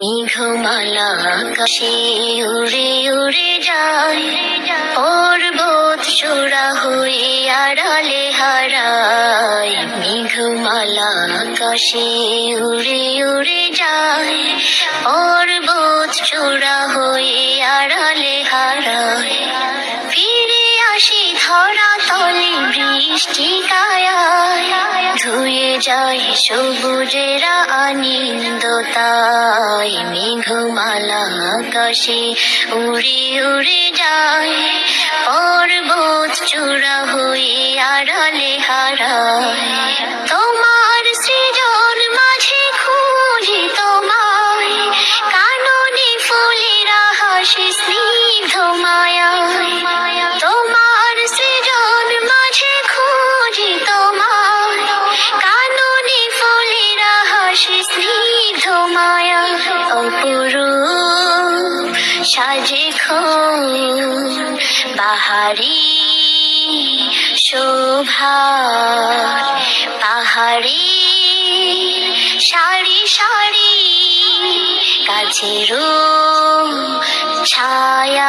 মেঘমালা আকাশে উড়ে উড়ে যায়, পর্বত চূড়া হয়ে আড়ালে হারায়। মেঘমালা আকাশে উড়ে উড়ে যায়, পর্বত চূড়া হয়ে আড়ালে হারায়। ফিরে আসি ধরা তলে বৃষ্টি কায়ায়, ধুয়ে যায় সবুজেরা আনন্দতায়। মেঘমালা আকাশে উড়ে উড়ে যায়, পর্বত চূড়া হয়ে আড়ালে হারায়। তোমার সৃজন মাঝে খুঁজি তোমায়, কাননে ফুলেরা হাসে স্নিগ্ধ মায়ায়। তোমার সৃজন মাঝে খুঁজি তোমায়, কাননে ফুলেরা হাসে স্নিগ্ধ মায়া। অপরূপ সাজে বাহারি শোভা, পাহাড়ি সারি সারি গাছেরও ছায়া।